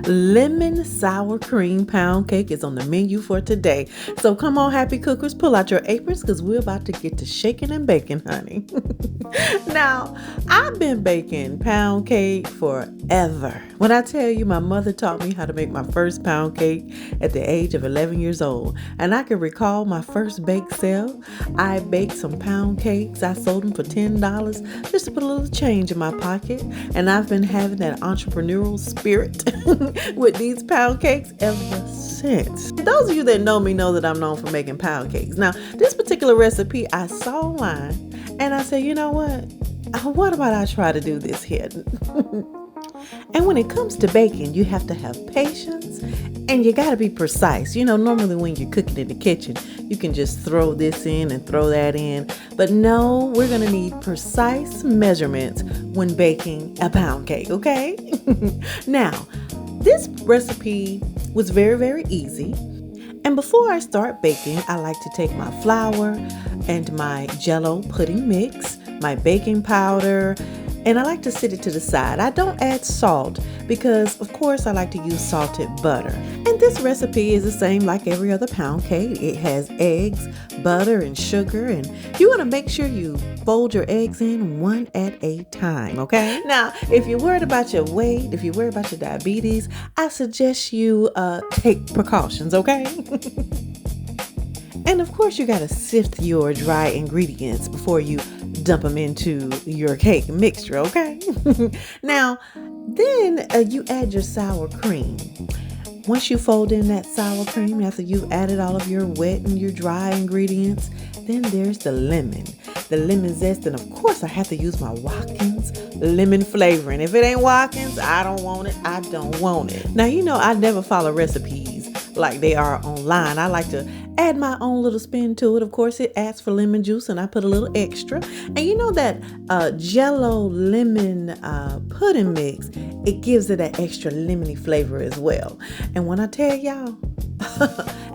Lemon sour cream pound cake is on the menu for today. So come on, happy cookers, pull out your aprons because we're about to get to shaking and baking, honey. Now, I've been baking pound cake forever. When I tell you, my mother taught me how to make my first pound cake at the age of 11 years old. And I can recall my first bake sale. I baked some pound cakes. I sold them for $10 just to put a little change in my pocket. And I've been having that entrepreneurial spirit with these pound cakes ever since. Those of you that know me know that I'm known for making pound cakes. Now, this particular recipe I saw online and I said, you know what about I try to do this here? And when it comes to baking, you have to have patience and you got to be precise. You know, normally when you're cooking in the kitchen, you can just throw this in and throw that in. But no, we're going to need precise measurements when baking a pound cake, okay? Now, this recipe was very, very easy. And before I start baking, I like to take my flour and my Jell-O pudding mix, my baking powder, and I like to sit it to the side. I don't add salt because, of course, I like to use salted butter. And this recipe is the same like every other pound cake. It has eggs, butter, and sugar. And you want to make sure you fold your eggs in one at a time, okay? Now, if you're worried about your weight, if you're worried about your diabetes, I suggest you take precautions, okay? And of course, you got to sift your dry ingredients before you dump them into your cake mixture, okay? Now, then you add your sour cream. Once you fold in that sour cream, after you've added all of your wet and your dry ingredients, then there's the lemon zest, and of course I have to use my Watkins lemon flavoring. If it ain't Watkins, I don't want it. I don't want it. Now, you know, I never follow recipes like they are online. I like to add my own little spin to it. Of course, it asks for lemon juice and I put a little extra. And you know that Jell-O lemon pudding mix, it gives it that extra lemony flavor as well. And when I tell y'all,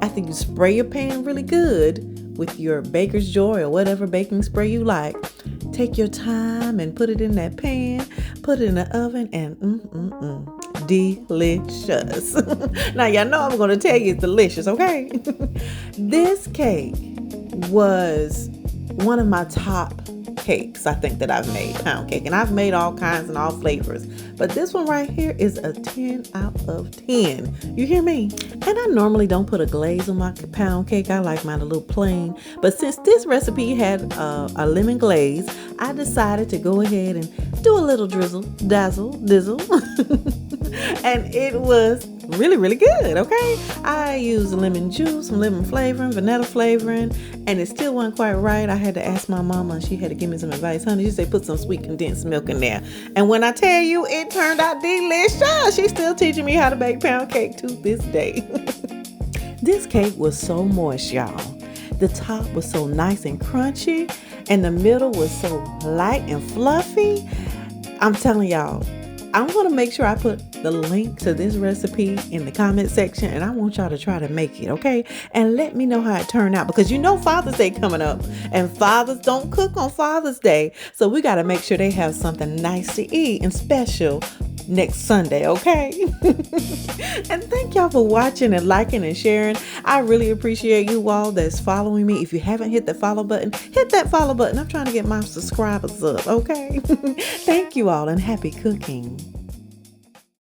after you spray your pan really good with your Baker's Joy or whatever baking spray you like, take your time and put it in that pan, put it in the oven, and delicious. Now, y'all know I'm going to tell you it's delicious, okay? This cake was one of my top cakes, I think, that I've made, pound cake. And I've made all kinds and all flavors. But this one right here is a 10 out of 10. You hear me? And I normally don't put a glaze on my pound cake. I like mine a little plain. But since this recipe had a lemon glaze, I decided to go ahead and do a little drizzle, dazzle, dizzle. And it was really, really good, okay? I used lemon juice, some lemon flavoring, vanilla flavoring, and it still wasn't quite right. I had to ask my mama, and she had to give me some advice. Honey, she said put some sweet condensed milk in there. And when I tell you, it turned out delicious. She's still teaching me how to bake pound cake to this day. This cake was so moist, y'all. The top was so nice and crunchy, and the middle was so light and fluffy. I'm telling y'all, I'm going to make sure I put the link to this recipe in the comment section, and I want y'all to try to make it, okay? And let me know how it turned out, because you know Father's Day coming up, and fathers don't cook on Father's Day, so we got to make sure they have something nice to eat and special next Sunday, okay? And thank y'all for watching and liking and sharing. I really appreciate you all that's following me. If you haven't hit the follow button, hit that follow button. I'm trying to get my subscribers up, okay? Thank you all and happy cooking.